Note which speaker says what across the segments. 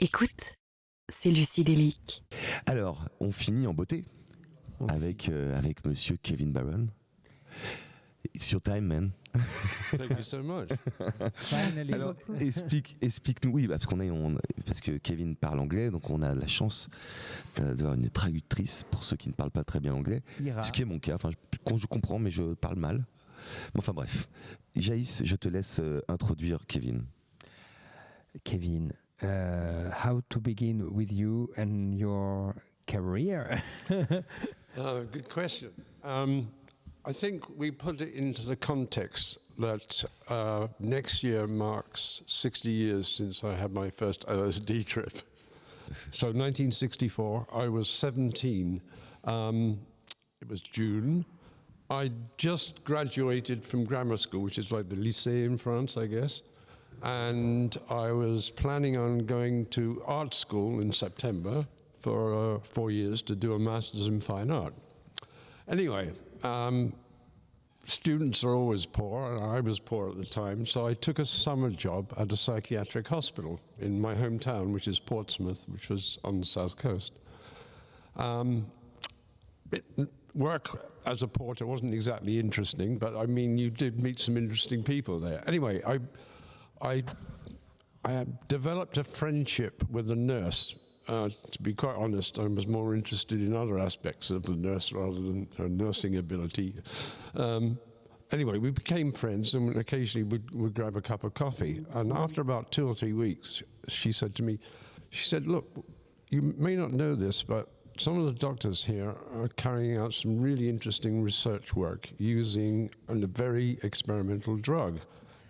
Speaker 1: Écoute, c'est Lucydelic.
Speaker 2: Alors, on finit en beauté avec monsieur Kevin Barron. It's your time, man.
Speaker 3: Thank you so much.
Speaker 4: Finally.
Speaker 2: Alors, explique-nous, oui, parce que Kevin parle anglais, donc on a la chance d'avoir une traductrice pour ceux qui ne parlent pas très bien anglais,
Speaker 4: Ira.
Speaker 2: ce qui est mon cas. Enfin, je comprends, mais je parle mal. Enfin bref, Jaïs, je te laisse introduire Kevin.
Speaker 4: Kevin, how to begin with you and your career?
Speaker 3: Good question. I think we put it into the context that next year marks 60 years since I had my first LSD trip. So 1964, I was 17. It was June. I just graduated from grammar school, which is like the lycée in France, I guess. And I was planning on going to art school in September for 4 years to do a master's in fine art. Anyway, students are always poor, and I was poor at the time, so I took a summer job at a psychiatric hospital in my hometown, which is Portsmouth, which was on the south coast. Work as a porter wasn't exactly interesting, but I mean, you did meet some interesting people there. Anyway, I developed a friendship with a nurse. To be quite honest, I was more interested in other aspects of the nurse rather than her nursing ability. Anyway, we became friends, and occasionally we'd grab a cup of coffee. And after about 2 or 3 weeks, she said to me, look, you may not know this, but some of the doctors here are carrying out some really interesting research work using a very experimental drug.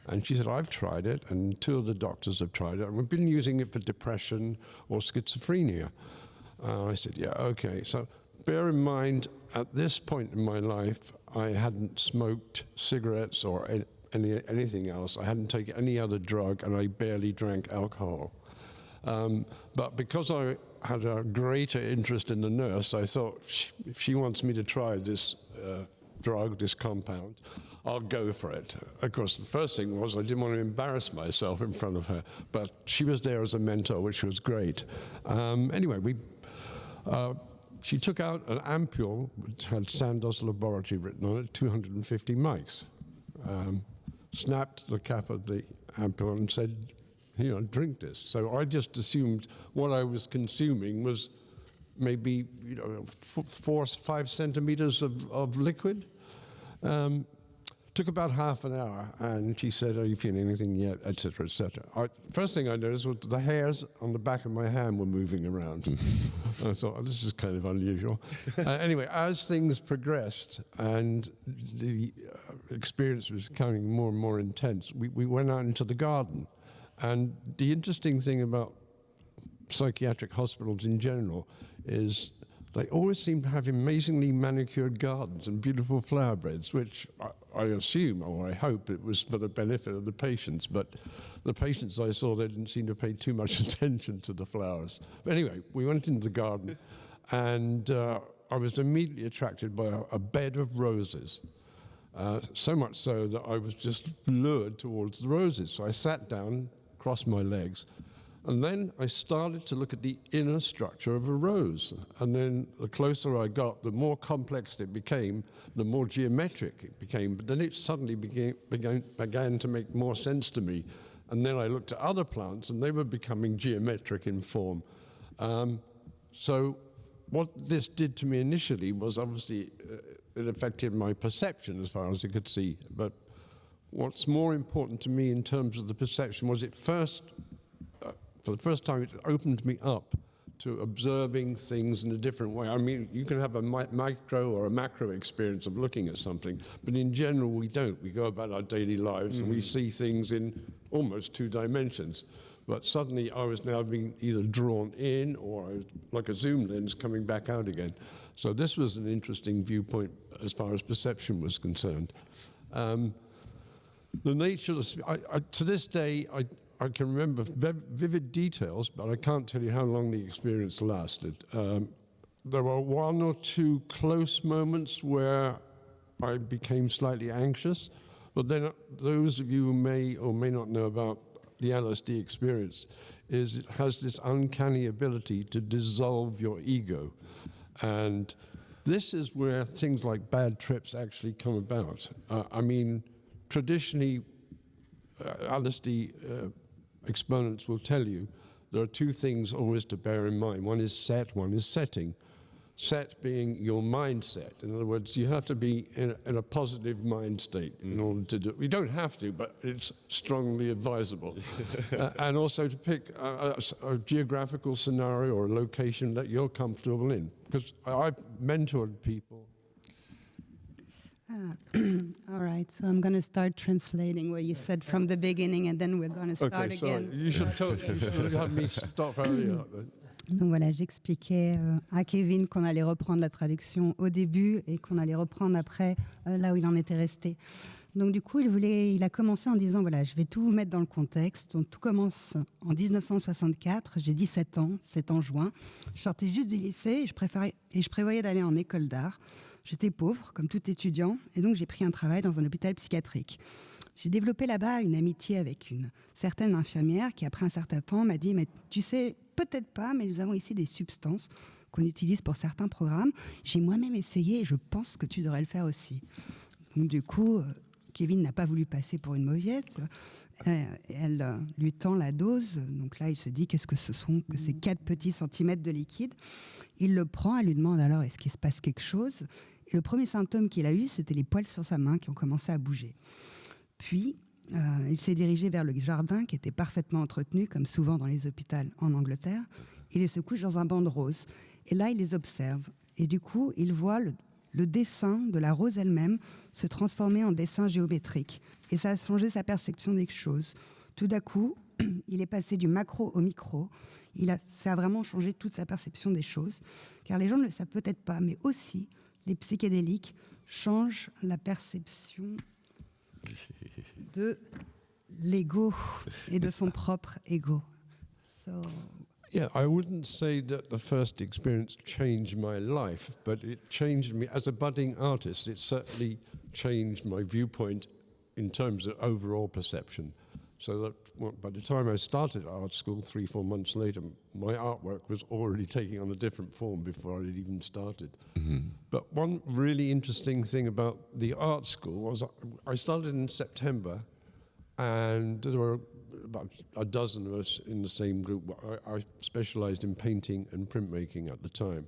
Speaker 3: And she said, I've tried it, and 2 of the doctors have tried it, and we've been using it for depression or schizophrenia. I said, yeah, okay. So bear in mind, at this point in my life, I hadn't smoked cigarettes or anything else. I hadn't taken any other drug, and I barely drank alcohol. But because I had a greater interest in the nurse, I thought, if she wants me to try this drug, this compound, I'll go for it. Of course, the first thing was I didn't want to embarrass myself in front of her, but she was there as a mentor, which was great. Anyway, she took out an ampule which had Sandoz Laboratory written on it, 250 mics, snapped the cap of the ampule and said, drink this. So I just assumed what I was consuming was maybe 4 or 5 centimeters of liquid. Took about half an hour, and she said, are you feeling anything yet, et cetera, et cetera. First thing I noticed was the hairs on the back of my hand were moving around. I thought, this is kind of unusual. Anyway, as things progressed and the experience was becoming more and more intense, we went out into the garden. And the interesting thing about psychiatric hospitals in general is they always seem to have amazingly manicured gardens and beautiful flower beds, which I assume, or I hope, it was for the benefit of the patients. But the patients I saw, they didn't seem to pay too much attention to the flowers. But anyway, we went into the garden, and I was immediately attracted by a bed of roses. So much so that I was just lured towards the roses. So I sat down, crossed my legs, and then I started to look at the inner structure of a rose. And then the closer I got, the more complex it became, the more geometric it became. But then it suddenly began to make more sense to me. And then I looked at other plants, and they were becoming geometric in form. So what this did to me initially was obviously it affected my perception as far as I could see. But what's more important to me in terms of the perception was for the first time, it opened me up to observing things in a different way. I mean, you can have a micro or a macro experience of looking at something, but in general, we don't. We go about our daily lives and we see things in almost 2 dimensions. But suddenly, I was now being either drawn in or like a zoom lens coming back out again. So this was an interesting viewpoint as far as perception was concerned. The nature of to this day, I can remember vivid details, but I can't tell you how long the experience lasted. There were 1 or 2 close moments where I became slightly anxious, but then those of you who may or may not know about the LSD experience, is it has this uncanny ability to dissolve your ego. And this is where things like bad trips actually come about. I mean, traditionally, LSD exponents will tell you there are two things always to bear in mind. One is set, one is setting. Set being your mindset. In other words, you have to be in a positive mind state in order to do it. You don't have to, but it's strongly advisable. And also to pick a geographical scenario or a location that you're comfortable in. Because I've mentored people.
Speaker 5: All right, so I'm going to start translating what you said from the beginning, and then we're going to start again.
Speaker 3: You should have me stop earlier.
Speaker 5: Donc voilà, j'expliquais à Kevin qu'on allait reprendre la traduction au début et qu'on allait reprendre après là où il en était resté. Donc du coup, il a commencé en disant, voilà, je vais tout vous mettre dans le contexte. Donc tout commence en 1964, j'ai 17 ans, c'est en juin. Je sortais juste du lycée et je prévoyais d'aller en école d'art. J'étais pauvre, comme tout étudiant, et donc j'ai pris un travail dans un hôpital psychiatrique. J'ai développé là-bas une amitié avec une certaine infirmière qui, après un certain temps, m'a dit « Mais tu sais, peut-être pas, mais nous avons ici des substances qu'on utilise pour certains programmes. J'ai moi-même essayé et je pense que tu devrais le faire aussi. » Donc du coup, Kevin n'a pas voulu passer pour une mauviette. Elle lui tend la dose. Donc là, il se dit « Qu'est-ce que ce sont que ces 4 petits centimètres de liquide ?» Il le prend, elle lui demande alors « Est-ce qu'il se passe quelque chose ?» Et le premier symptôme qu'il a eu, c'était les poils sur sa main qui ont commencé à bouger. Puis, il s'est dirigé vers le jardin qui était parfaitement entretenu, comme souvent dans les hôpitaux en Angleterre. Il se couche dans un banc de roses. Et là, il les observe. Et du coup, il voit le dessin de la rose elle-même se transformer en dessin géométrique. Et ça a changé sa perception des choses. Tout d'un coup, il est passé du macro au micro. Ça a vraiment changé toute sa perception des choses. Car les gens ne le savent peut-être pas, mais aussi, les psychédéliques changent la perception de l'ego et de son propre ego. So,
Speaker 3: yeah, I wouldn't say that the first experience changed my life, but it changed me as a budding artist. It certainly changed my viewpoint in terms of overall perception. So that by the time I started art school 3-4 months later, my artwork was already taking on a different form before I'd even started. Mm-hmm. But one really interesting thing about the art school was I started in September, and there were about a dozen of us in the same group. I specialized in painting and printmaking at the time.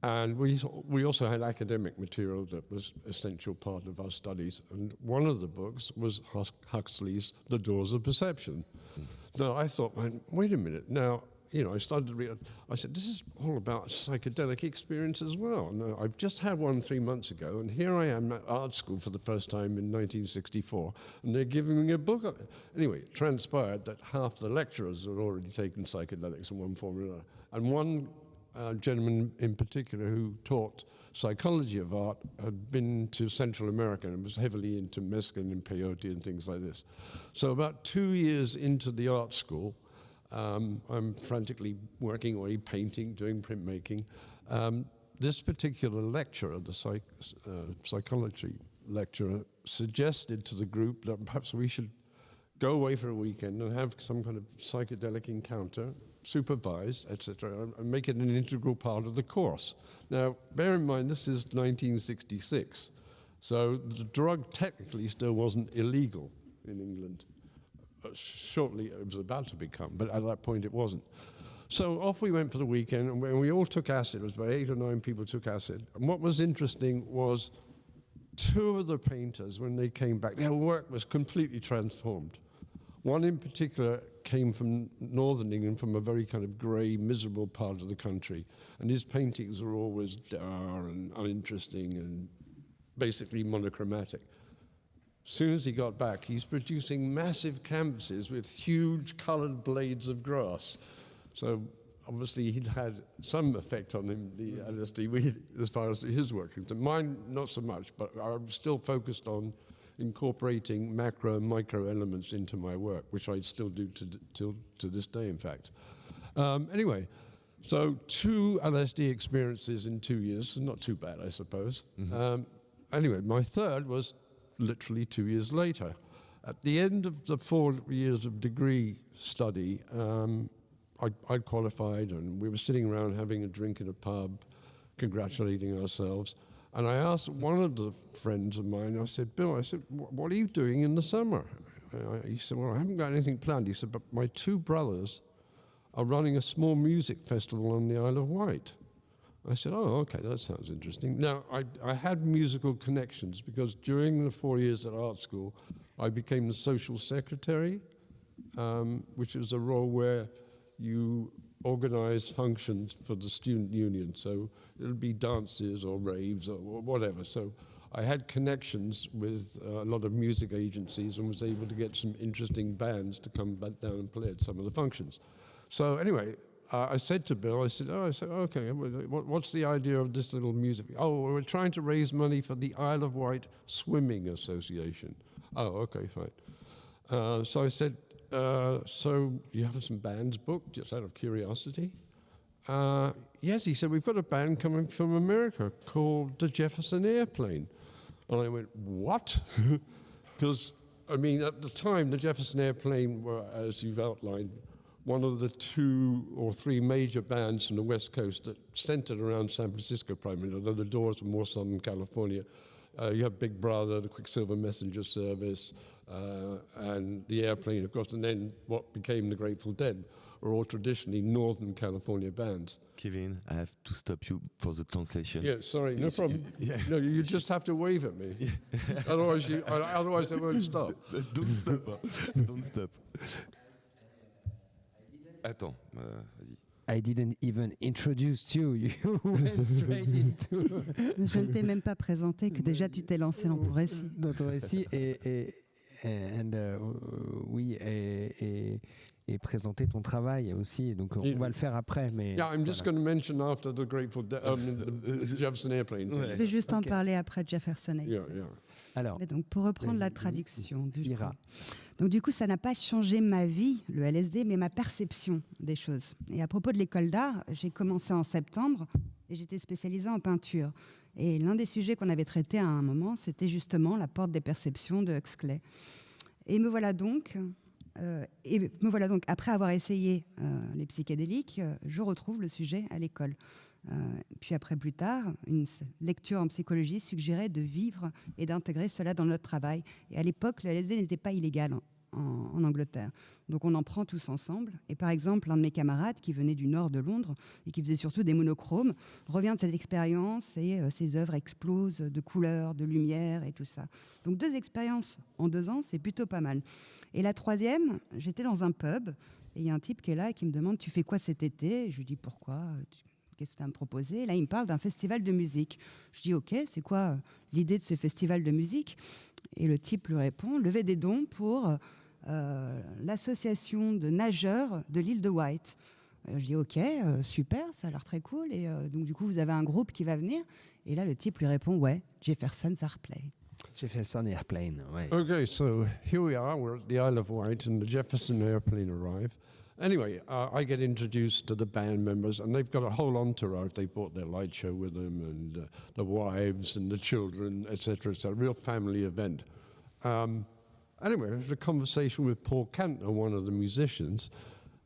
Speaker 3: And we also had academic material that was an essential part of our studies. And one of the books was Huxley's The Doors of Perception. Now, I thought, wait a minute. Now, I started to read, I said, this is all about psychedelic experience as well. Now, I've just had one 3 months ago, and here I am at art school for the first time in 1964, and they're giving me a book. Anyway, it transpired that half the lecturers had already taken psychedelics in one form or another. And one gentleman in particular who taught psychology of art had been to Central America and was heavily into mescaline and peyote and things like this. So about 2 years into the art school, I'm frantically working away, painting, doing printmaking. This particular lecturer, the psychology lecturer, suggested to the group that perhaps we should go away for a weekend and have some kind of psychedelic encounter, supervised, etc., and make it an integral part of the course. Now, bear in mind, this is 1966, so the drug technically still wasn't illegal in England. Shortly, it was about to become, but at that point it wasn't. So off we went for the weekend, and we all took acid. It was about 8 or 9 people took acid. And what was interesting was 2 of the painters, when they came back, their work was completely transformed. One in particular came from northern England, from a very kind of grey, miserable part of the country. And his paintings were always dour and uninteresting and basically monochromatic. As soon as he got back, he's producing massive canvases with huge coloured blades of grass. So obviously he'd had some effect on him, the LSD, as far as his work. Mine, not so much, but I'm still focused on incorporating macro and micro elements into my work, which I still do to this day, in fact. Anyway, so 2 LSD experiences in 2 years, not too bad, I suppose. Mm-hmm. Anyway, my third was literally 2 years later. At the end of the 4 years of degree study, I qualified, and we were sitting around having a drink in a pub, congratulating ourselves. And I asked one of the friends of mine, I said, Bill, what are you doing in the summer? He said, well, I haven't got anything planned. He said, but my 2 brothers are running a small music festival on the Isle of Wight. I said, oh, okay, that sounds interesting. Now, I had musical connections because during the 4 years at art school, I became the social secretary, which is a role where you organize functions for the student union. So it'll be dances or raves or whatever. So I had connections with a lot of music agencies and was able to get some interesting bands to come back down and play at some of the functions. So anyway, I said to Bill, okay, what's the idea of this little music? Oh, we're trying to raise money for the Isle of Wight Swimming Association. Oh, okay, fine. So I said, so you have some bands booked, just out of curiosity? Yes, he said, we've got a band coming from America called the Jefferson Airplane. And I went, what? Because, I mean, at the time, the Jefferson Airplane were, as you've outlined, one of the 2 or 3 major bands from the West Coast that centered around San Francisco primarily, although the Doors were more Southern California. You have Big Brother, the Quicksilver Messenger Service, and the Airplane, of course, and then what became the Grateful Dead are all traditionally Northern California bands.
Speaker 2: Kevin, I have to stop you for the translation.
Speaker 3: Yeah, sorry, no problem. No, you just have to wave at me. Yeah. Otherwise, I won't stop.
Speaker 2: Don't stop. Don't stop. Attends, vas-y.
Speaker 4: I didn't even introduce you. You went straight into.
Speaker 5: Je ne t'ai même pas présenté que déjà tu t'es lancé dans ton récit.
Speaker 4: Dans ton récit et présenter ton travail aussi. Donc on va le faire après. Mais
Speaker 3: yeah, I'm just going to mention after the Grateful Dead, the Jefferson Airplane.
Speaker 5: Je vais juste en parler après Jefferson.
Speaker 3: Yeah.
Speaker 5: Alors, mais donc pour reprendre la traduction, donc du coup, ça n'a pas changé ma vie, le LSD, mais ma perception des choses. Et à propos de l'école d'art, j'ai commencé en septembre et j'étais spécialisée en peinture. Et l'un des sujets qu'on avait traité à un moment, c'était justement la porte des perceptions de Huxley. Et me voilà donc, après avoir essayé les psychédéliques, je retrouve le sujet à l'école. Puis après, plus tard, une lecture en psychologie suggérait de vivre et d'intégrer cela dans notre travail. Et à l'époque, le LSD n'était pas illégal en Angleterre. Donc on en prend tous ensemble. Et par exemple, un de mes camarades qui venait du nord de Londres et qui faisait surtout des monochromes revient de cette expérience et ses œuvres explosent de couleurs, de lumière et tout ça. Donc 2 expériences en 2 ans, c'est plutôt pas mal. Et la 3e, j'étais dans un pub et il y a un type qui est là et qui me demande « Tu fais quoi cet été ?» Et je lui dis « Pourquoi ? Qu'est-ce que tu as à me proposer ?» Et là, il me parle d'un festival de musique. Je dis « Ok, c'est quoi l'idée de ce festival de musique ?» Et le type lui répond « Lever des dons pour l'association de nageurs de l'île de Wight. » Je dis « Ok, super, ça a l'air très cool. Et donc du coup, vous avez un groupe qui va venir ?» Et là, le type lui répond « Ouais, Jefferson's Airplane. »
Speaker 4: Jefferson Airplane, ouais.
Speaker 3: Okay, so here we are. We're at the Isle of Wight, and the Jefferson Airplane arrive. Anyway, I get introduced to the band members, and they've got a whole entourage. They brought their light show with them, and the wives and the children, etc. It's a real family event. Anyway, I had a conversation with Paul Kantner, one of the musicians,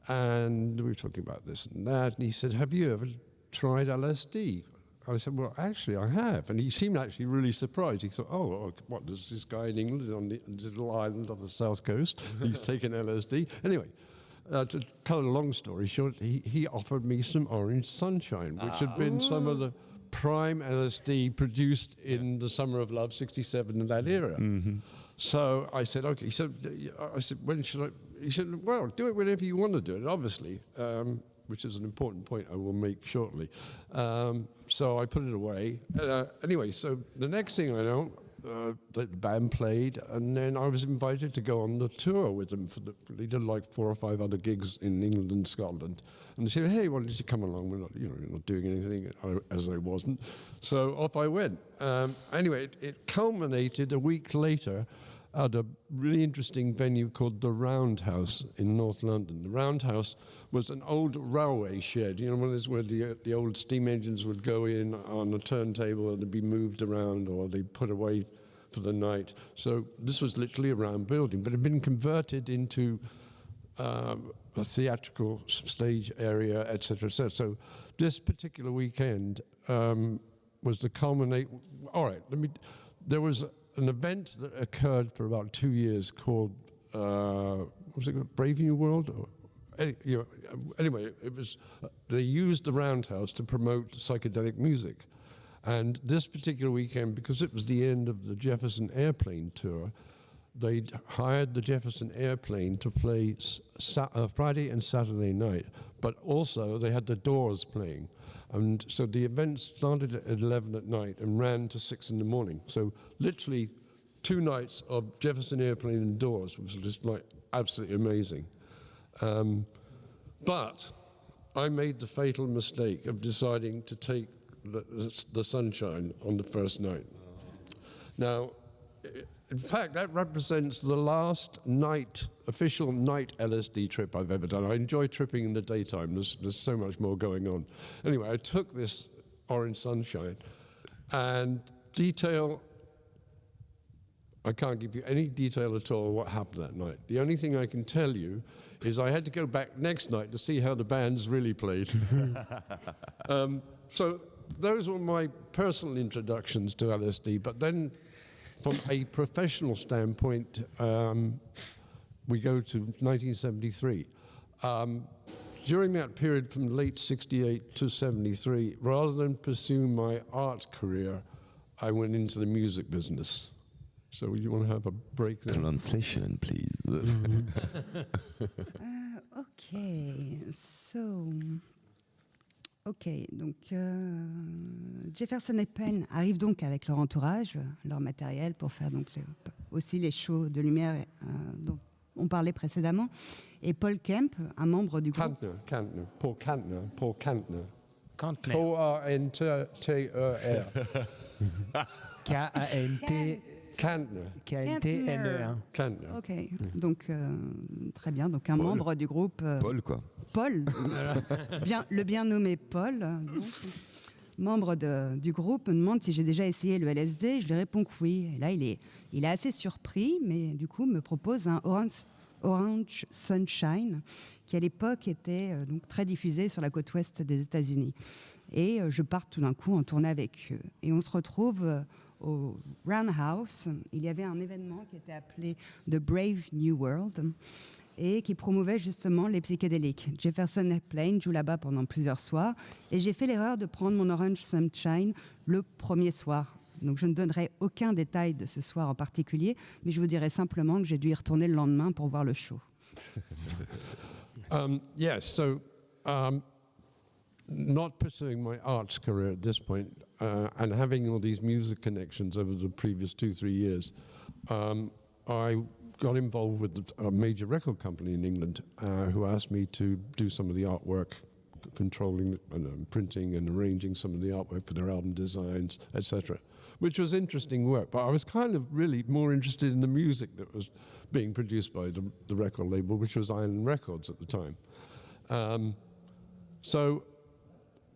Speaker 3: and we were talking about this and that, and he said, "Have you ever tried LSD?" I said, "Well, actually, I have." And he seemed actually really surprised. He thought, "Oh, what, there's this guy in England on this little island off the south coast, he's taken LSD." Anyway, to tell a long story short, he offered me some orange sunshine, which had been some of the prime LSD produced in the Summer of Love, 67, in that era. Mm-hmm. So I said, okay. I said, when should I? He said, well, do it whenever you want to do it, obviously, which is an important point I will make shortly. So I put it away. Anyway, so the next thing I know, the band played, and then I was invited to go on the tour with them. They did like 4 or 5 other gigs in England and Scotland. And they said, "Hey, why don't you come along? We're not doing anything," as I wasn't. So off I went. Anyway, it culminated a week later at a really interesting venue called the Roundhouse in North London. The Roundhouse was an old railway shed, one of those where the old steam engines would go in on a turntable and they'd be moved around, or they'd put away for the night. So this was literally a round building, but it had been converted into a theatrical stage area, etc., etc. So this particular weekend was the culminate. All right, there was an event that occurred for about 2 years called, what was it called, Brave New World? Anyway, it was, they used the Roundhouse to promote psychedelic music. And this particular weekend, because it was the end of the Jefferson Airplane tour, they hired the Jefferson Airplane to play Friday and Saturday night, but also they had the Doors playing. And so the event started at 11 at night and ran to 6 in the morning. So literally 2 nights of Jefferson Airplane and Doors, which was just like absolutely amazing. But I made the fatal mistake of deciding to take the sunshine on the first night. Now, in fact, that represents the last official night LSD trip I've ever done. I enjoy tripping in the daytime. There's so much more going on. Anyway, I took this orange sunshine, and I can't give you any detail at all what happened that night. The only thing I can tell you is I had to go back next night to see how the bands really played. So those were my personal introductions to LSD, but then from a professional standpoint, we go to 1973. During that period from late 68 to 73, rather than pursue my art career, I went into the music business. So you want to have a break now?
Speaker 2: Translation, please.
Speaker 5: Donc Jefferson Airplane arrive donc avec leur entourage, leur matériel pour faire donc aussi les shows de lumière dont on parlait précédemment. Et Paul Kemp, un membre du groupe...
Speaker 3: Paul Kantner.
Speaker 4: Kantner.
Speaker 3: K-A-N-T-E-R.
Speaker 4: K-A-N-T...
Speaker 3: Kantner.
Speaker 4: K-A-N-T-N-E-R.
Speaker 5: Kantner. Ok, donc très bien. Donc un membre du groupe...
Speaker 2: Paul, quoi.
Speaker 5: Paul, le bien nommé Paul, donc, membre du groupe, me demande si j'ai déjà essayé le LSD. Je lui réponds que oui. Et là, il est assez surpris, mais du coup, me propose un Orange Sunshine, qui à l'époque était donc très diffusé sur la côte ouest des États-Unis. Et je pars tout d'un coup en tournée avec eux. Et on se retrouve au Roundhouse. Il y avait un événement qui était appelé The Brave New World et qui promouvait justement les psychédéliques. Jefferson Airplane joue là-bas pendant plusieurs soirs et j'ai fait l'erreur de prendre mon Orange Sunshine le premier soir. Donc je ne donnerai aucun détail de ce soir en particulier, mais je vous dirai simplement que j'ai dû y retourner le lendemain pour voir le show.
Speaker 3: Yes, so not pursuing my arts career at this point and having all these music connections over the previous 2-3 years, I got involved with a major record company in England who asked me to do some of the artwork, controlling and printing and arranging some of the artwork for their album designs, etc., which was interesting work. But I was kind of really more interested in the music that was being produced by the record label, which was Island Records at the time. So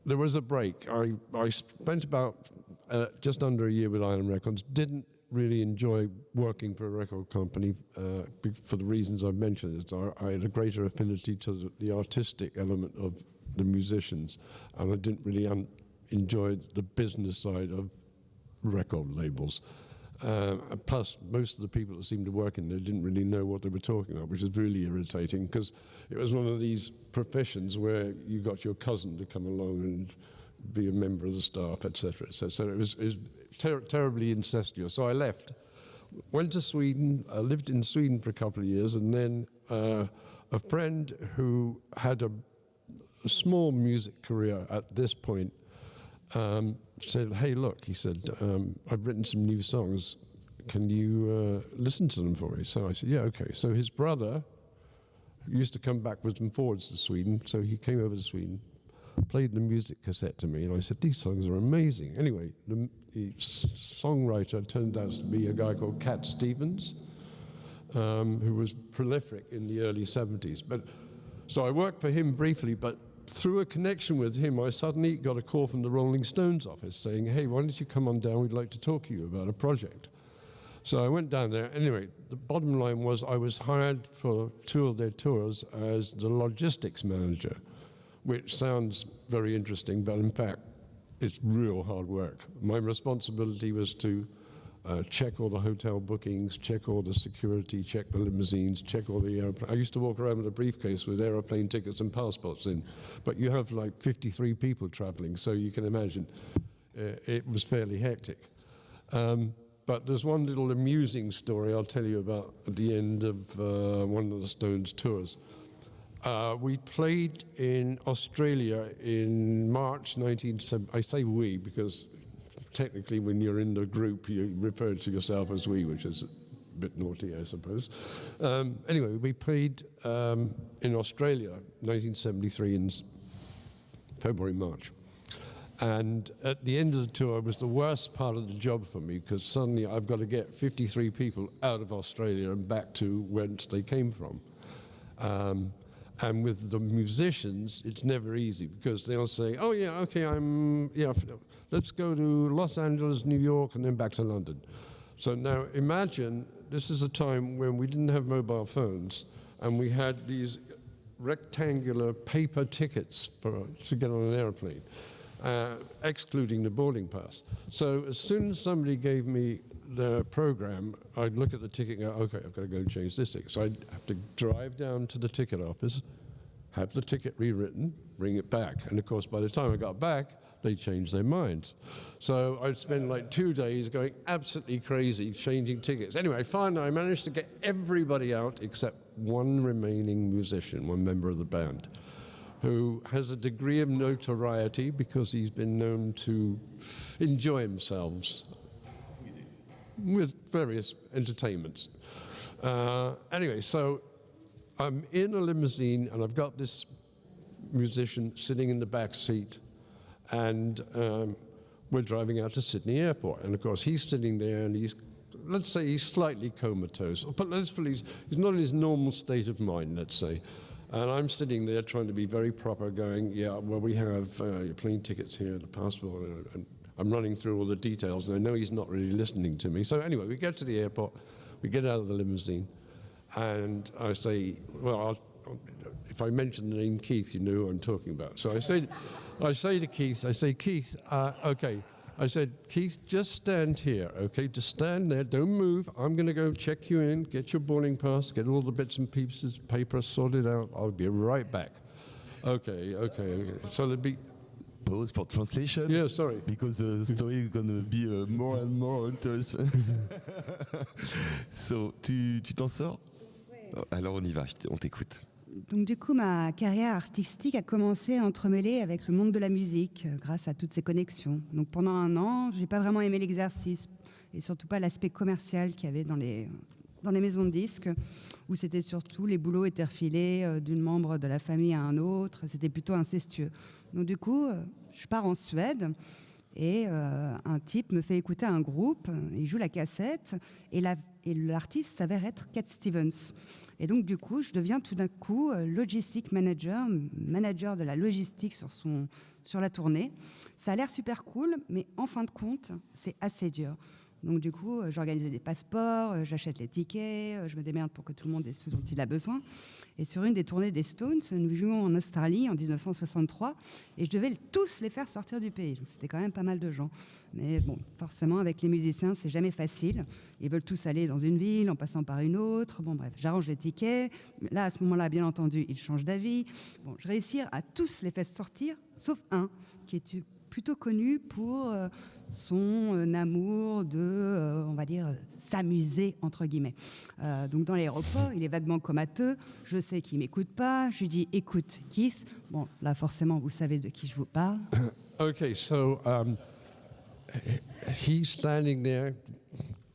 Speaker 3: there was a break. I spent about just under a year with Island Records, didn't really enjoy working for a record company for the reasons I've mentioned. I had a greater affinity to the artistic element of the musicians, and I didn't really enjoy the business side of record labels. Plus, most of the people that seemed to work in there didn't really know what they were talking about, which is really irritating because it was one of these professions where you got your cousin to come along and be a member of the staff, etc. So it was terribly incestuous. So I left, went to Sweden, lived in Sweden for a couple of years, and then a friend who had a small music career at this point said, hey, look, he said, I've written some new songs. Can you listen to them for me? So I said, yeah, okay. So his brother used to come backwards and forwards to Sweden, so he came over to Sweden, played the music cassette to me, and I said, these songs are amazing. Anyway, the songwriter turned out to be a guy called Cat Stevens, who was prolific in the early 70s. So I worked for him briefly, but through a connection with him, I suddenly got a call from the Rolling Stones office saying, hey, why don't you come on down? We'd like to talk to you about a project. So I went down there. Anyway, the bottom line was I was hired for 2 of their tours as the logistics manager, which sounds very interesting, but in fact, it's real hard work. My responsibility was to check all the hotel bookings, check all the security, check the limousines, check all the airplanes. I used to walk around with a briefcase with aeroplane tickets and passports in, but you have like 53 people traveling, so you can imagine it was fairly hectic. But there's one little amusing story I'll tell you about at the end of one of the Stones tours. We played in Australia in March 1970. I say we because technically when you're in the group you refer to yourself as we, which is a bit naughty, I suppose. Anyway, we played in Australia 1973 in February, March. And at the end of the tour was the worst part of the job for me because suddenly I've got to get 53 people out of Australia and back to whence they came from. And with the musicians, it's never easy because they'll say, oh yeah, okay, let's go to Los Angeles, New York, and then back to London. So now imagine this is a time when we didn't have mobile phones and we had these rectangular paper tickets to get on an airplane. Excluding the boarding pass. So as soon as somebody gave me the program, I'd look at the ticket and go, okay, I've got to go and change this ticket. So I'd have to drive down to the ticket office, have the ticket rewritten, bring it back. And of course, by the time I got back, they changed their minds. So I'd spend like 2 days going absolutely crazy, changing tickets. Anyway, finally, I managed to get everybody out except one remaining musician, one member of the band, who has a degree of notoriety because he's been known to enjoy himself with various entertainments. Anyway, so I'm in a limousine and I've got this musician sitting in the back seat and we're driving out to Sydney Airport. And of course he's sitting there and let's say he's slightly comatose, but he's not in his normal state of mind, let's say. And I'm sitting there trying to be very proper, going, yeah, well, we have your plane tickets here, the passport, and I'm running through all the details, and I know he's not really listening to me. So anyway, we get to the airport, we get out of the limousine, and I say, well, if I mention the name Keith, you know who I'm talking about. So I say to Keith, okay. I said, Keith, just stand here, okay? Just stand there, don't move. I'm going to go check you in, get your boarding pass, get all the bits and pieces, paper sorted out. I'll be right back. Okay. So there'll be...
Speaker 2: Pause for translation.
Speaker 3: Yeah, sorry.
Speaker 2: Because the story is going to be more and more interesting. So, tu t'en sors? Alors on y va, on t'écoute.
Speaker 5: Donc du coup, ma carrière artistique a commencé à entremêler avec le monde de la musique grâce à toutes ces connexions. Donc pendant 1 an, j'ai pas vraiment aimé l'exercice et surtout pas l'aspect commercial qu'il y avait dans les maisons de disques où c'était surtout les boulots étaient refilés d'une membre de la famille à un autre. C'était plutôt incestueux. Donc du coup, je pars en Suède et un type me fait écouter un groupe. Il joue la cassette et l'artiste s'avère être Cat Stevens. Et donc, du coup, je deviens tout d'un coup logistic manager de la logistique sur la tournée. Ça a l'air super cool, mais en fin de compte, c'est assez dur. Donc, du coup, j'organisais des passeports, j'achète les tickets, je me démerde pour que tout le monde ait ce dont il a besoin. Et sur une des tournées des Stones, nous jouions en Australie en 1963 et je devais tous les faire sortir du pays. Donc, c'était quand même pas mal de gens. Mais bon, forcément, avec les musiciens, c'est jamais facile. Ils veulent tous aller dans une ville en passant par une autre. Bon, bref, j'arrange les tickets. Là, à ce moment-là, bien entendu, ils changent d'avis. Bon, je réussis à tous les faire sortir, sauf un qui est plutôt connu pour son amour de, on va dire, s'amuser, entre guillemets. Donc dans l'aéroport, il est vaguement comateux, je sais qu'il ne m'écoute pas, je lui dis, écoute, Keith. Bon, là, forcément, vous savez de qui je vous parle.
Speaker 3: Okay, so he's standing there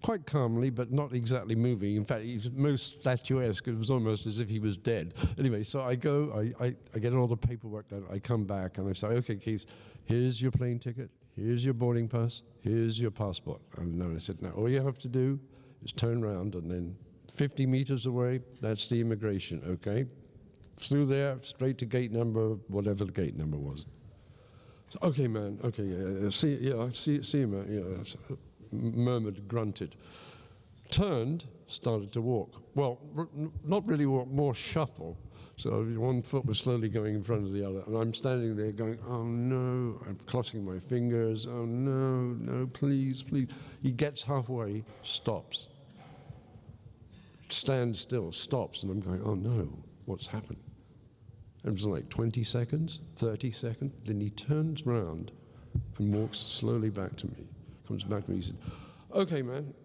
Speaker 3: quite calmly, but not exactly moving. In fact, he's most statuesque. It was almost as if he was dead. Anyway, so I go, I get all the paperwork done. I come back and I say, okay, Keith, here's your plane ticket. Here's your boarding pass. Here's your passport. And then I said, now all you have to do is turn around and then 50 meters away, that's the immigration, okay? Through there, straight to gate number, whatever the gate number was. So, okay, man, okay, see you, man, murmured, grunted. turned, started to walk. Well, not really walk, more shuffle. So one foot was slowly going in front of the other. And I'm standing there going, oh no, I'm crossing my fingers. Oh no, no, please, please. He gets halfway, stops. Stands still, stops. And I'm going, oh no, what's happened? It was like 20 seconds, 30 seconds. Then he turns round and walks slowly back to me. Comes back to me, he said, okay, man.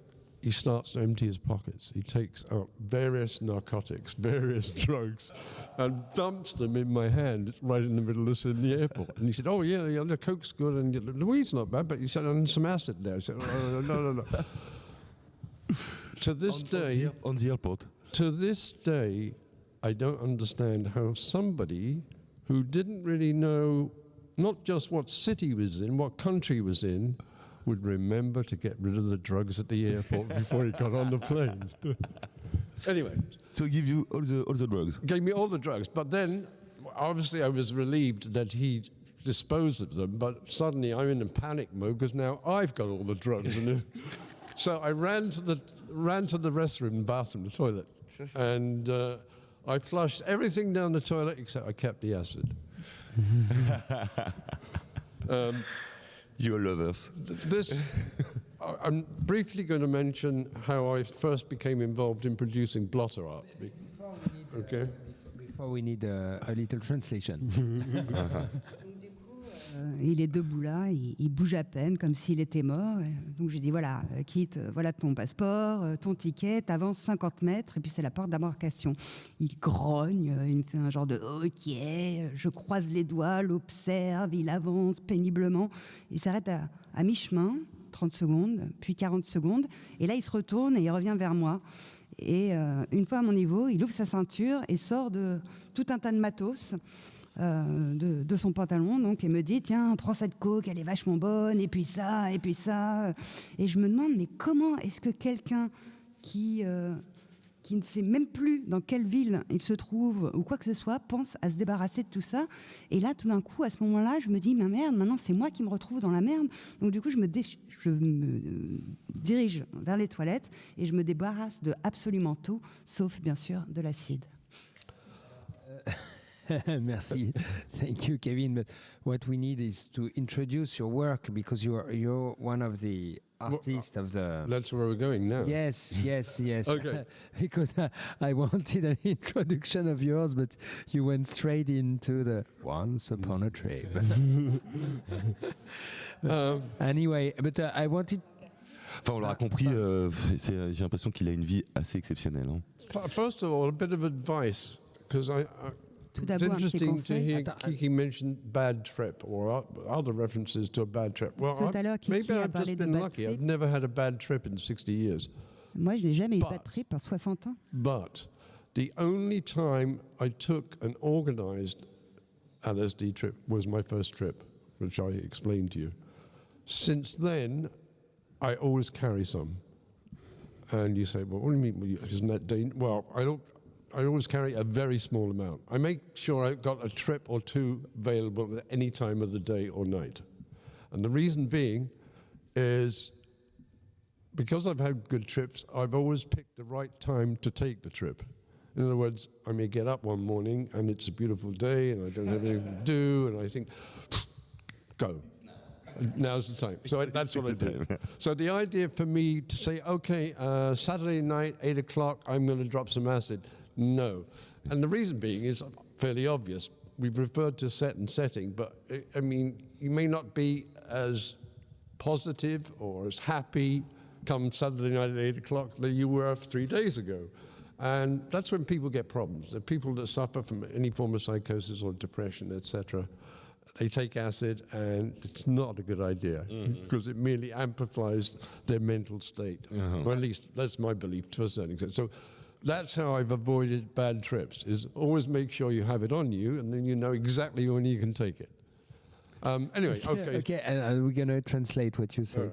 Speaker 3: He starts to empty his pockets. He takes out various narcotics, various drugs, and dumps them in my hand right in the middle of Sydney Airport. And he said, oh, yeah, the coke's good, and the weed's not bad, but he said, and some acid there. I said, oh, no. To this day,
Speaker 2: on the airport.
Speaker 3: To this day, I don't understand how somebody who didn't really know not just what city was in, what country was in, would remember to get rid of the drugs at the airport before he got on the plane. Anyway.
Speaker 2: So he give you all the drugs?
Speaker 3: Gave me all the drugs. But then, obviously, I was relieved that he disposed of them, but suddenly I'm in a panic mode because now I've got all the drugs. So I ran to the restroom, bathroom, the toilet, and I flushed everything down the toilet except I kept the acid.
Speaker 2: You're lovers.
Speaker 3: I'm briefly going to mention how I first became involved in producing blotter art.
Speaker 4: Before we need a little translation.
Speaker 5: Il est debout là, il bouge à peine comme s'il était mort. Donc j'ai dit voilà, quitte, voilà ton passeport, ton ticket, t'avances 50 mètres et puis c'est la porte d'embarcation. Il grogne, il me fait un genre de ok, je croise les doigts, l'observe, il avance péniblement. Il s'arrête à mi-chemin, 30 secondes, puis 40 secondes. Et là il se retourne et il revient vers moi. Et une fois à mon niveau, il ouvre sa ceinture et sort de tout un tas de matos. De son pantalon donc, et me dit tiens prends cette coke, elle est vachement bonne, et puis ça, et je me demande mais comment est-ce que quelqu'un qui ne sait même plus dans quelle ville il se trouve ou quoi que ce soit pense à se débarrasser de tout ça. Et là tout d'un coup à ce moment-là je me dis mais merde, maintenant c'est moi qui me retrouve dans la merde. Donc du coup je me dirige vers les toilettes et je me débarrasse de absolument tout sauf bien sûr de l'acide.
Speaker 4: Merci. Thank you, Kevin. But what we need is to introduce your work because you're one of the artists of the...
Speaker 3: That's where we're going now.
Speaker 4: Yes.
Speaker 3: Okay.
Speaker 4: Because I wanted an introduction of yours, but you went straight into the Once Upon a Trip. Anyway, but I wanted...
Speaker 2: Enfin, on l'aura compris, j'ai l'impression qu'il a une vie assez exceptionnelle. Hein.
Speaker 3: First of all, a bit of advice, because it's interesting to hear Kiki mention bad trip or other references to a bad trip. Well, maybe I've just been lucky. I've never had a bad trip in 60 years.
Speaker 5: Moi, je n'ai jamais eu bad trip en 60 ans.
Speaker 3: But the only time I took an organized LSD trip was my first trip, which I explained to you. Since then, I always carry some. And you say, well, what do you mean? Isn't that dangerous? Well, I always carry a very small amount. I make sure I've got a trip or two available at any time of the day or night. And the reason being is because I've had good trips, I've always picked the right time to take the trip. In other words, I may get up one morning and it's a beautiful day and I don't have anything to do and I think, go. Now's the time. So that's what I do. So the idea for me to say, okay, Saturday night, 8 o'clock, I'm going to drop some acid. No. And the reason being is fairly obvious. We've referred to set and setting, but I mean, you may not be as positive or as happy come Saturday night at 8 o'clock than you were 3 days ago. And that's when people get problems. The people that suffer from any form of psychosis or depression, etc., they take acid and it's not a good idea because it merely amplifies their mental state. Or at least that's my belief to a certain extent. So that's how I've avoided bad trips, is always make sure you have it on you and then you know exactly when you can take it. Anyway, okay.
Speaker 4: Okay, and we're going to translate what you said.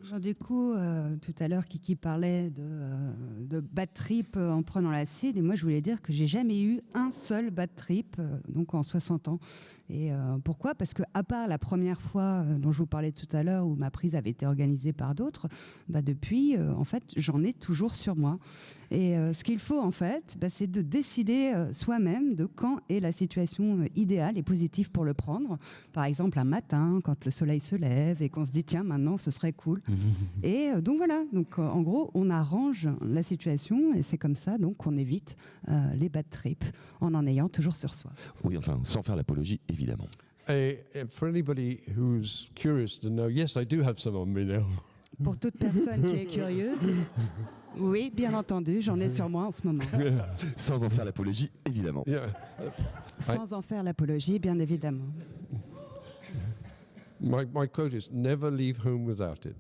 Speaker 5: Alors, du coup, tout à l'heure, Kiki parlait de bad trip en prenant l'acide. Et moi, je voulais dire que j'ai jamais eu un seul bad trip, donc en 60 ans. Et pourquoi ? Parce que, à part la première fois dont je vous parlais tout à l'heure, où ma prise avait été organisée par d'autres, depuis, en fait, j'en ai toujours sur moi. Et ce qu'il faut, en fait, c'est de décider soi-même de quand est la situation idéale et positive pour le prendre. Par exemple, un matin, quand le soleil se lève et qu'on se dit, tiens, maintenant, ce serait cool. Et donc voilà, donc, en gros, on arrange la situation et c'est comme ça donc, qu'on évite les bad trips en ayant toujours sur soi.
Speaker 2: Oui, enfin, sans faire l'apologie, évidemment.
Speaker 3: For anybody who's curious to know, yes, I do have some on me now.
Speaker 5: Pour toute personne qui est curieuse, oui, bien entendu, j'en ai sur moi en ce moment.
Speaker 2: Sans en faire l'apologie, évidemment.
Speaker 3: Yeah.
Speaker 5: Sans en faire l'apologie, bien évidemment.
Speaker 3: My quote is never leave home without it.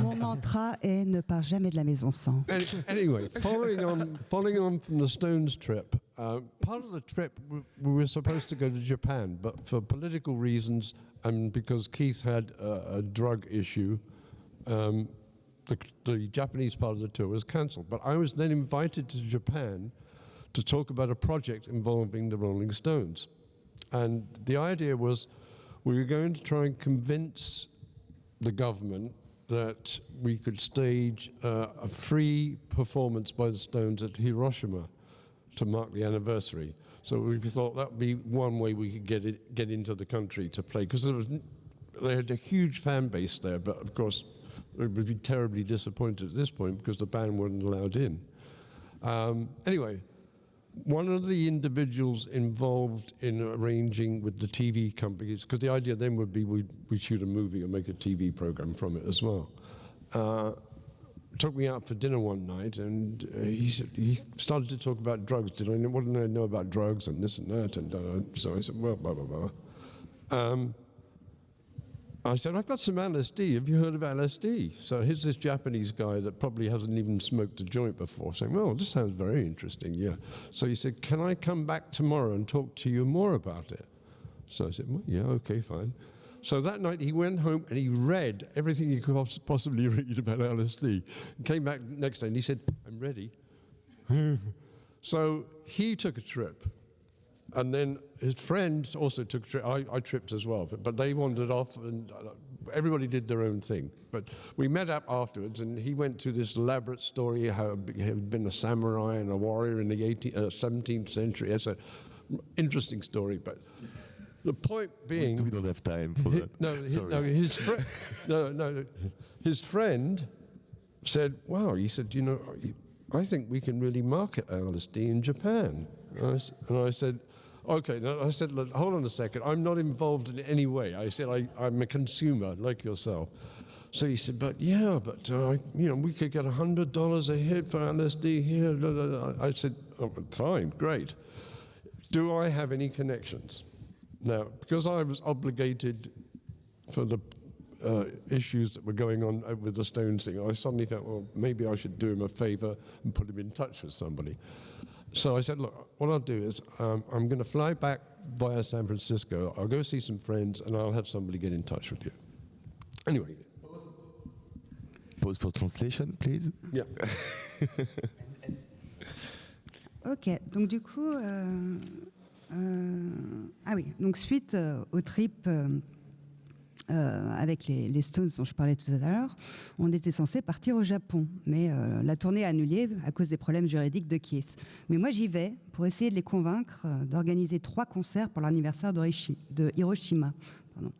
Speaker 5: Mon mantra est ne pars jamais de la maison sans.
Speaker 3: Anyway, following on from the Stones trip, part of the trip we were supposed to go to Japan, but for political reasons and because Keith had a drug issue, the Japanese part of the tour was cancelled. But I was then invited to Japan to talk about a project involving the Rolling Stones. And the idea was we were going to try and convince the government that we could stage a free performance by the Stones at Hiroshima to mark the anniversary. So we thought that would be one way we could get into the country to play, because they had a huge fan base there, but of course they would be terribly disappointed at this point because the band weren't allowed in. Anyway, one of the individuals involved in arranging with the TV companies, because the idea then would be we'd shoot a movie or make a TV program from it as well, took me out for dinner one night, and he started to talk about drugs. What did I know about drugs and this and that? And so I said, well, blah, blah, blah. I said, I've got some LSD. Have you heard of LSD? So here's this Japanese guy that probably hasn't even smoked a joint before, saying, well, this sounds very interesting, yeah. So he said, can I come back tomorrow and talk to you more about it? So I said, well, yeah, okay, fine. So that night he went home and he read everything he could possibly read about LSD. He came back next day and he said, I'm ready. So he took a trip. And then his friend also took a trip. I tripped as well, but they wandered off and everybody did their own thing. But we met up afterwards and he went to this elaborate story how he had been a samurai and a warrior in the 17th century. It's an interesting story, but the point being...
Speaker 2: We don't have time for that.
Speaker 3: His friend said, wow, he said, I think we can really market LSD in Japan. And I said, okay, now I said, look, hold on a second. I'm not involved in any way. I said, I'm a consumer like yourself. So he said, but we could get $100 a hit for LSD here. I said, oh, fine, great. Do I have any connections? Now, because I was obligated for the issues that were going on with the Stones thing, I suddenly thought, well, maybe I should do him a favor and put him in touch with somebody. So I said, look, what I'll do is I'm going to fly back via San Francisco. I'll go see some friends, and I'll have somebody get in touch with you. Anyway.
Speaker 2: Pause for translation, please.
Speaker 3: Yeah.
Speaker 5: Ok, donc du coup... donc suite au trip... avec les Stones dont je parlais tout à l'heure, on était censé partir au Japon. Mais la tournée est annulée à cause des problèmes juridiques de Keith. Mais moi, j'y vais pour essayer de les convaincre d'organiser 3 concerts pour l'anniversaire de Hiroshima. Pardon.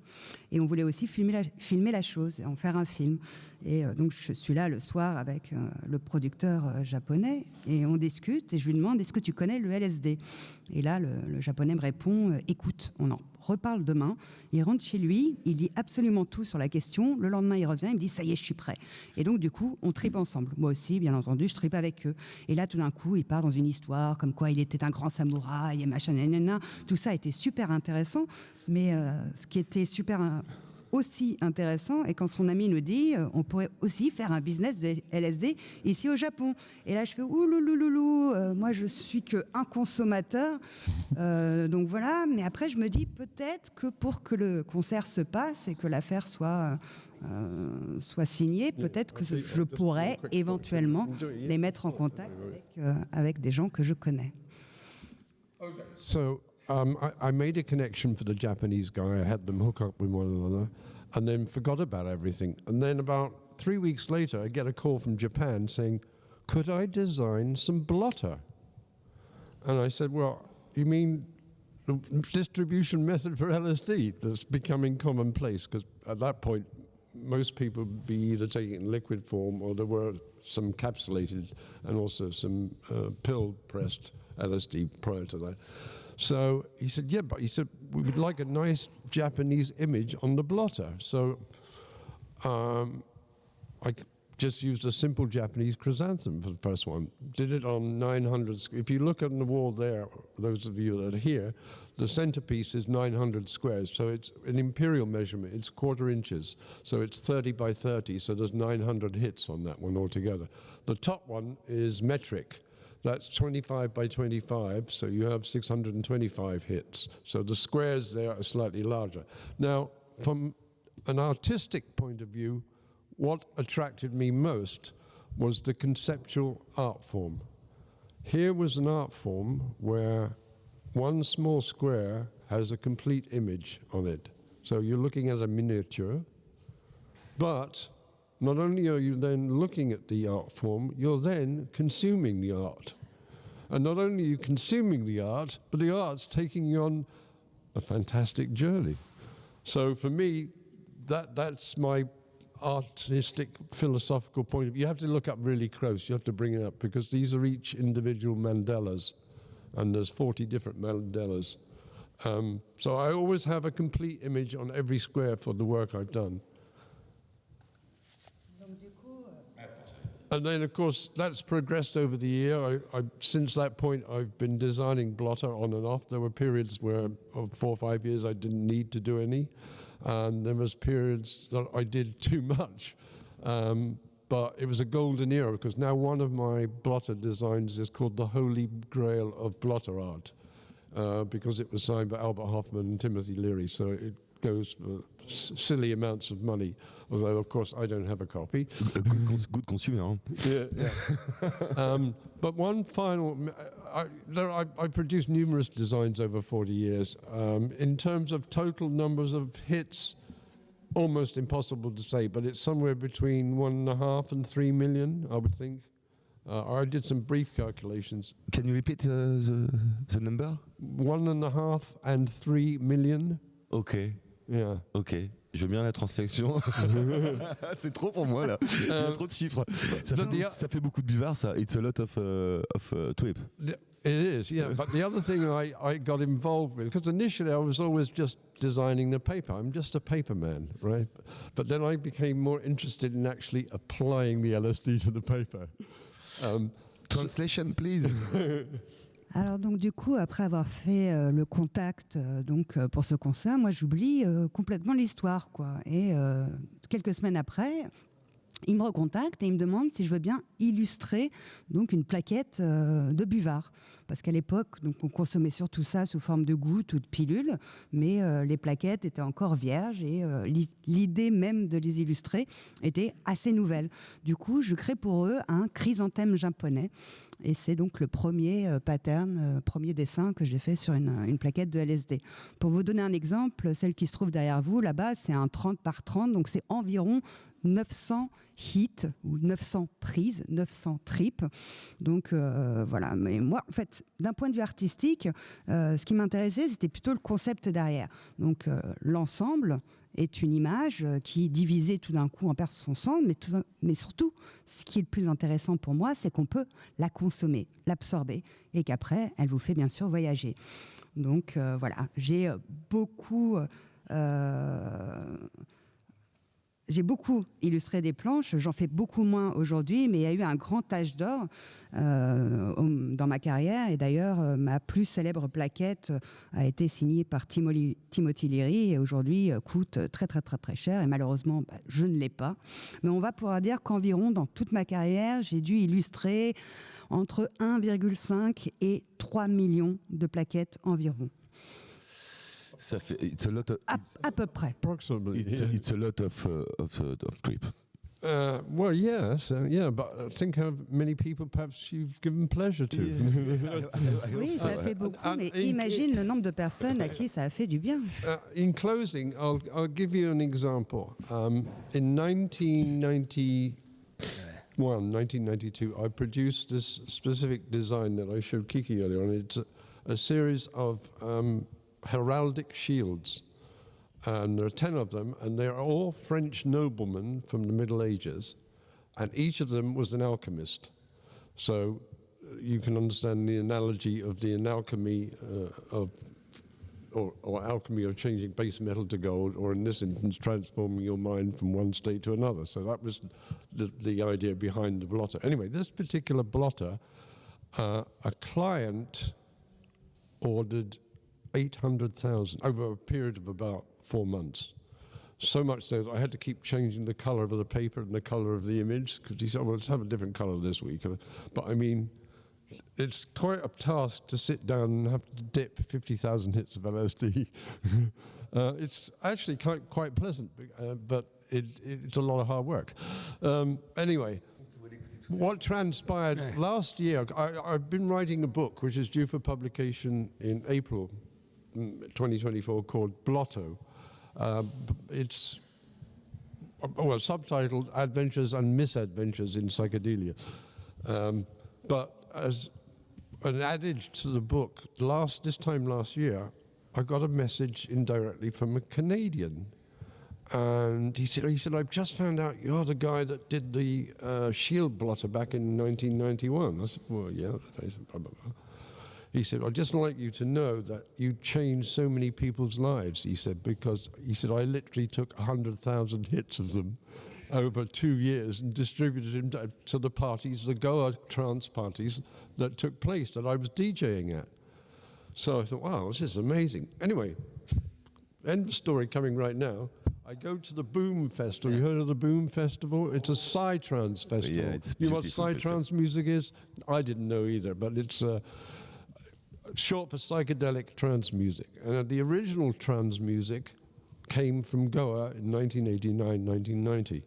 Speaker 5: Et on voulait aussi filmer la chose, et en faire un film. Et donc, je suis là le soir avec le producteur japonais, et on discute, et je lui demande, est-ce que tu connais le LSD ? Et là, le japonais me répond, écoute, on en reparle demain. Il rentre chez lui, il lit absolument tout sur la question. Le lendemain, il revient, il me dit, ça y est, je suis prêt. Et donc, du coup, on tripe ensemble. Moi aussi, bien entendu, je tripe avec eux. Et là, tout d'un coup, il part dans une histoire, comme quoi il était un grand samouraï, et machin, nanana. Tout ça était super intéressant. Mais ce qui était super aussi intéressant. Et quand son ami nous dit, on pourrait aussi faire un business de LSD ici au Japon. Et là, je fais ouloulouloulou, moi je suis qu'un consommateur, donc voilà. Mais après, je me dis peut-être que pour que le concert se passe et que l'affaire soit signée, peut-être que je pourrais éventuellement les mettre en contact avec des gens que je connais.
Speaker 3: So I made a connection for the Japanese guy. I had them hook up with one another and then forgot about everything. And then about 3 weeks later, I get a call from Japan saying, could I design some blotter? And I said, well, you mean the distribution method for LSD that's becoming commonplace? Because at that point, most people would be either taking it in liquid form or there were some capsulated and also some pill-pressed LSD prior to that. So he said, yeah, but he said, we would like a nice Japanese image on the blotter. So I just used a simple Japanese chrysanthemum for the first one. Did it on 900. If you look on the wall there, those of you that are here, the centerpiece is 900 squares. So it's an imperial measurement. It's 1/4 inches. So it's 30 by 30. So there's 900 hits on that one altogether. The top one is metric. That's 25 by 25, so you have 625 hits. So the squares there are slightly larger. Now, from an artistic point of view, what attracted me most was the conceptual art form. Here was an art form where one small square has a complete image on it. So you're looking at a miniature, but not only are you then looking at the art form, you're then consuming the art. And not only are you consuming the art, but the art's taking you on a fantastic journey. So for me, that's my artistic, philosophical point of view. You have to look up really close. You have to bring it up because these are each individual mandalas, and there's 40 different mandalas. So I always have a complete image on every square for the work I've done. And then, of course, that's progressed over the year. Since that point, I've been designing blotter on and off. There were periods where, of 4 or 5 years, I didn't need to do any. And there was periods that I did too much. But it was a golden era, because now one of my blotter designs is called the Holy Grail of blotter art, because it was signed by Albert Hoffman and Timothy Leary. So it goes for silly amounts of money, although of course I don't have a copy.
Speaker 2: Good consumer. Hein?
Speaker 3: Yeah. But one final, I produced numerous designs over 40 years. In terms of total numbers of hits, almost impossible to say, but it's somewhere between 1.5 and 3 million, I would think. I did some brief calculations.
Speaker 2: Can you repeat the number?
Speaker 3: 1.5 and 3 million.
Speaker 2: Ok.
Speaker 3: Yeah.
Speaker 2: Ok. Je veux bien la translation. C'est trop pour moi là. Il y a trop de chiffres. Ça fait beaucoup de buvard ça. It's a lot of twip.
Speaker 3: It is, yeah. But the other thing I got involved with, because initially I was always just designing the paper. I'm just a paper man, right? But then I became more interested in actually applying the LSD to the paper.
Speaker 2: Translation, please.
Speaker 5: Alors donc du coup, après avoir fait le contact pour ce concert, moi j'oublie complètement l'histoire, quoi. Et quelques semaines après, il me recontacte et il me demande si je veux bien illustrer donc une plaquette de buvard. Parce qu'à l'époque, donc, on consommait surtout ça sous forme de gouttes ou de pilules, mais les plaquettes étaient encore vierges et l'idée même de les illustrer était assez nouvelle. Du coup, je crée pour eux un chrysanthème japonais. Et c'est donc le premier pattern, premier dessin que j'ai fait sur une plaquette de LSD. Pour vous donner un exemple, celle qui se trouve derrière vous, là-bas, c'est un 30 par 30, donc c'est environ 900 hits ou 900 prises, 900 trips. Donc voilà, mais moi, en fait, d'un point de vue artistique, ce qui m'intéressait, c'était plutôt le concept derrière. Donc l'ensemble est une image qui, divisée tout d'un coup, en perd son sens, mais surtout, ce qui est le plus intéressant pour moi, c'est qu'on peut la consommer, l'absorber, et qu'après, elle vous fait bien sûr voyager. Donc voilà, j'ai beaucoup j'ai beaucoup illustré des planches, j'en fais beaucoup moins aujourd'hui, mais il y a eu un grand âge d'or dans ma carrière. Et d'ailleurs, ma plus célèbre plaquette a été signée par Timothy Leary et aujourd'hui coûte très, très, très, très cher. Et malheureusement, je ne l'ai pas. Mais on va pouvoir dire qu'environ, dans toute ma carrière, j'ai dû illustrer entre 1,5 et 3 millions de plaquettes environ.
Speaker 2: Ça fait, it's a lot of,
Speaker 5: À peu près.
Speaker 3: Approximately.
Speaker 2: it's a lot of trip.
Speaker 3: Well, yes, yeah, but think how many people perhaps you've given pleasure to.
Speaker 5: Oui, ça fait beaucoup, mais imagine le nombre de personnes à qui ça a fait du bien.
Speaker 3: In closing, I'll give you an example. In 1992, I produced this specific design that I showed Kiki earlier on. It's a series of heraldic shields. And there are 10 of them, and they're all French noblemen from the Middle Ages, and each of them was an alchemist. So you can understand the analogy of the alchemy or alchemy of changing base metal to gold, or in this instance, transforming your mind from one state to another. So that was the idea behind the blotter. Anyway, this particular blotter, a client ordered 800,000 over a period of about 4 months. So much so that I had to keep changing the color of the paper and the color of the image, because he said, well, let's have a different color this week. But I mean, it's quite a task to sit down and have to dip 50,000 hits of LSD. It's actually quite pleasant, but it's a lot of hard work. Anyway, what transpired last year, I've been writing a book which is due for publication in April 2024 called Blotto. It's subtitled Adventures and Misadventures in Psychedelia. But as an adage to the book, this time last year, I got a message indirectly from a Canadian. And he said, I've just found out you're the guy that did the shield blotter back in 1991. I said, well, yeah. Blah, blah, blah. He said, I'd just like you to know that you changed so many people's lives, he said, because he said, I literally took 100,000 hits of them over 2 years and distributed them to the parties, the Goa trance parties that took place that I was DJing at. So I thought, wow, this is amazing. Anyway, end of story coming right now. I go to the Boom Festival. You heard of the Boom Festival? It's a psytrance festival.
Speaker 2: Yeah, it's
Speaker 3: you know what psytrance music is? I didn't know either, but it's short for psychedelic trance music. And the original trance music came from Goa in 1989, 1990.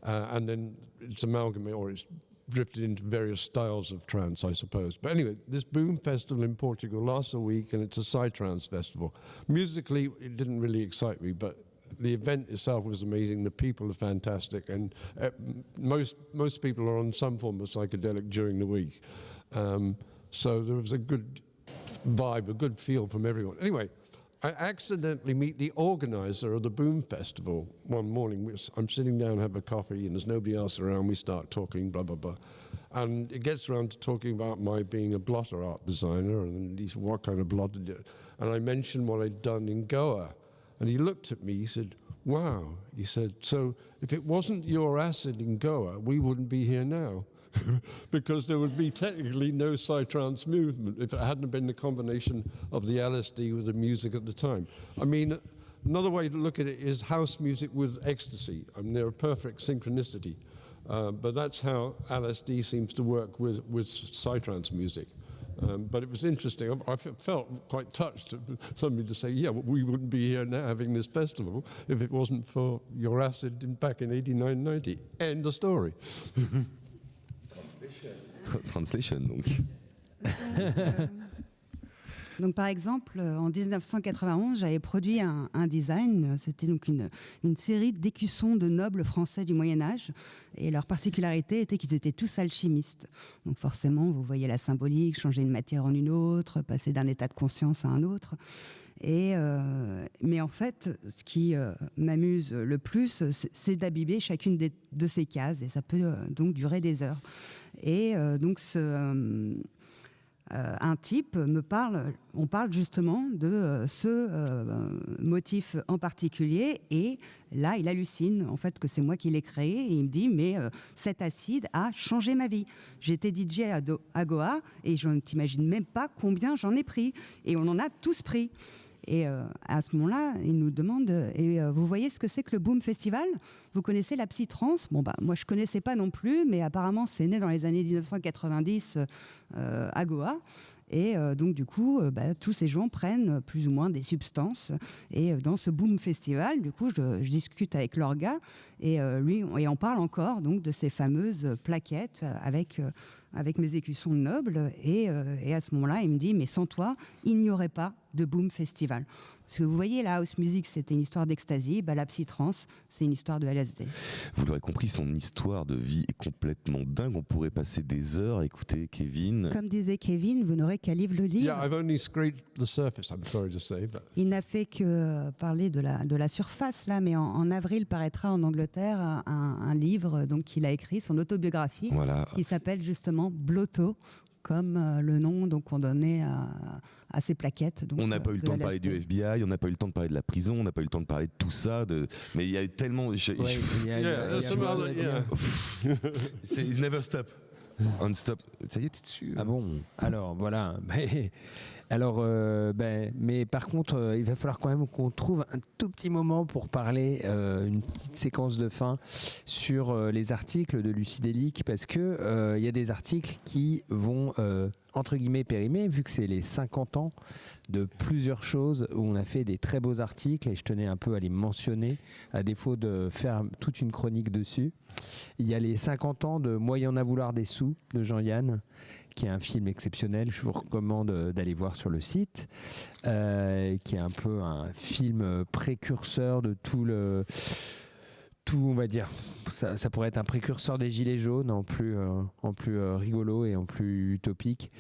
Speaker 3: And then it's amalgamated, or it's drifted into various styles of trance, I suppose. But anyway, this Boom Festival in Portugal lasts a week, and it's a psytrance festival. Musically, it didn't really excite me, but the event itself was amazing. The people are fantastic, and most people are on some form of psychedelic during the week. So there was a good vibe, a good feel from everyone. Anyway, I accidentally meet the organizer of the Boom Festival one morning. I'm sitting down, have a coffee, and there's nobody else around. We start talking, blah, blah, blah. And it gets around to talking about my being a blotter art designer, and he said, what kind of blotter did you? And I mentioned what I'd done in Goa. And he looked at me, he said, wow. He said, so if it wasn't your acid in Goa, we wouldn't be here now. Because there would be technically no psytrance movement if it hadn't been the combination of the LSD with the music at the time. I mean, another way to look at it is house music with ecstasy. I mean, they're a perfect synchronicity. But that's how LSD seems to work with psytrance music. But it was interesting. I felt quite touched of somebody to say, yeah, well, we wouldn't be here now having this festival if it wasn't for your acid back in 89, 90. End of story.
Speaker 2: Translation, donc.
Speaker 5: Donc, par exemple, en 1991, j'avais produit un design. C'était donc une série d'écussons de nobles français du Moyen-Âge. Et leur particularité était qu'ils étaient tous alchimistes. Donc, forcément, vous voyez la symbolique, changer une matière en une autre, passer d'un état de conscience à un autre. Mais en fait, ce qui m'amuse le plus, c'est d'abîmer chacune de ces cases. Et ça peut donc durer des heures. Et donc, un type me parle, on parle justement de ce motif en particulier, et là il hallucine en fait que c'est moi qui l'ai créé, et il me dit mais cet acide a changé ma vie. J'étais DJ à Goa et je ne t'imagine même pas combien j'en ai pris, et on en a tous pris. Et à ce moment-là, il nous demande vous voyez ce que c'est que le Boom Festival ? Vous connaissez la psy-trance ? Bon, moi, je ne connaissais pas non plus, mais apparemment, c'est né dans les années 1990 à Goa. Et donc, du coup, tous ces gens prennent plus ou moins des substances. Et dans ce Boom Festival, du coup, je discute avec leur gars, et on parle encore donc, de ces fameuses plaquettes avec mes écussons nobles. Et à ce moment-là, il me dit, mais sans toi, il n'y aurait pas de Boom Festival. Parce que vous voyez, la house music, c'était une histoire d'ecstasy, la psy-trance, c'est une histoire de LSD.
Speaker 2: Vous l'aurez compris, son histoire de vie est complètement dingue. On pourrait passer des heures à écouter Kevin.
Speaker 5: Comme disait Kevin, vous n'aurez qu'à lire le livre.
Speaker 3: Yeah, I've only scraped the surface, I'm sorry to say. But...
Speaker 5: Il n'a fait que parler de la surface, là, mais en avril paraîtra en Angleterre un livre qu'il a écrit, son autobiographie,
Speaker 2: Voilà.
Speaker 5: qui s'appelle justement Blotto, comme le nom qu'on donnait à ces plaquettes. Donc,
Speaker 2: on n'a pas eu le temps de parler
Speaker 5: LSD.
Speaker 2: du FBI, on n'a pas eu le temps de parler de la prison, on n'a pas eu le temps de parler de tout ça. Mais il y a eu tellement... C'est never stop. On stop. Ça y est, t'es dessus.
Speaker 4: Ah bon ? Alors, voilà. Mais par contre, il va falloir quand même qu'on trouve un tout petit moment pour parler, une petite séquence de fin sur les articles de Lucydelic, parce que il y a des articles qui vont entre guillemets périmer, vu que c'est les 50 ans de plusieurs choses où on a fait des très beaux articles, et je tenais un peu à les mentionner, à défaut de faire toute une chronique dessus. Il y a les 50 ans de Moi y en a vouloir des sous de Jean-Yann, qui est un film exceptionnel, je vous recommande d'aller voir sur le site, qui est un peu un film précurseur de tout, on va dire, ça pourrait être un précurseur des Gilets jaunes, en plus rigolo et en plus utopique.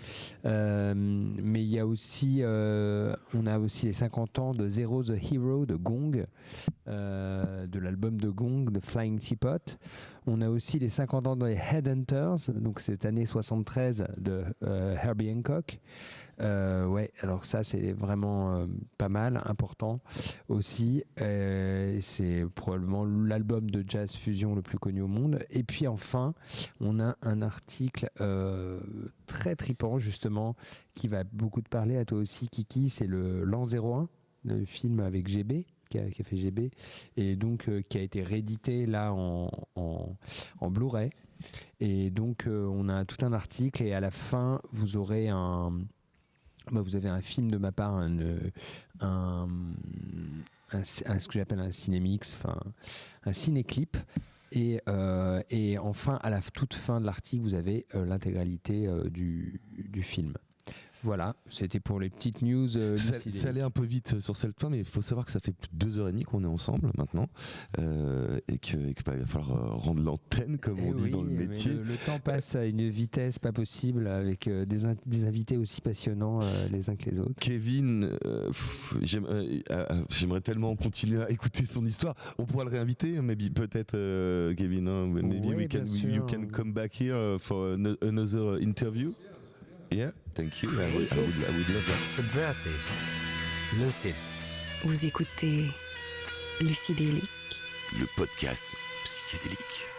Speaker 4: Mais il y a aussi, on a aussi les 50 ans de Zero the Hero de Gong, de l'album de Gong, de Flying Teapot. On a aussi les 50 ans des Headhunters, donc cette année 73 de Herbie Hancock. Alors ça c'est vraiment pas mal, important aussi. C'est probablement l'album de jazz fusion le plus connu au monde. Et puis enfin, on a un article très tripant justement qui va beaucoup te parler à toi aussi, Kiki. C'est l'an 01, le film avec GB. Qui a fait GB, et donc qui a été réédité là en Blu-ray, et donc on a tout un article, et à la fin vous aurez vous avez un film de ma part, ce que j'appelle un cinémix, enfin un ciné-clip, et enfin à la toute fin de l'article vous avez l'intégralité du film. Voilà, c'était pour les petites news.
Speaker 2: Ça allait un peu vite sur cette fin, mais il faut savoir que ça fait plus de 2h30 qu'on est ensemble maintenant, et qu'il va falloir rendre l'antenne, comme on dit dans le métier.
Speaker 4: Le temps passe à une vitesse pas possible, avec des invités aussi passionnants les uns que les autres.
Speaker 2: Kevin, j'aimerais tellement continuer à écouter son histoire. On pourra le réinviter, peut-être, Kevin. Maybe you can come back here for another interview. Yeah, thank you. I would love that.
Speaker 1: Subversive. Lucide. Vous écoutez Lucydelic,
Speaker 2: Le podcast psychédélique.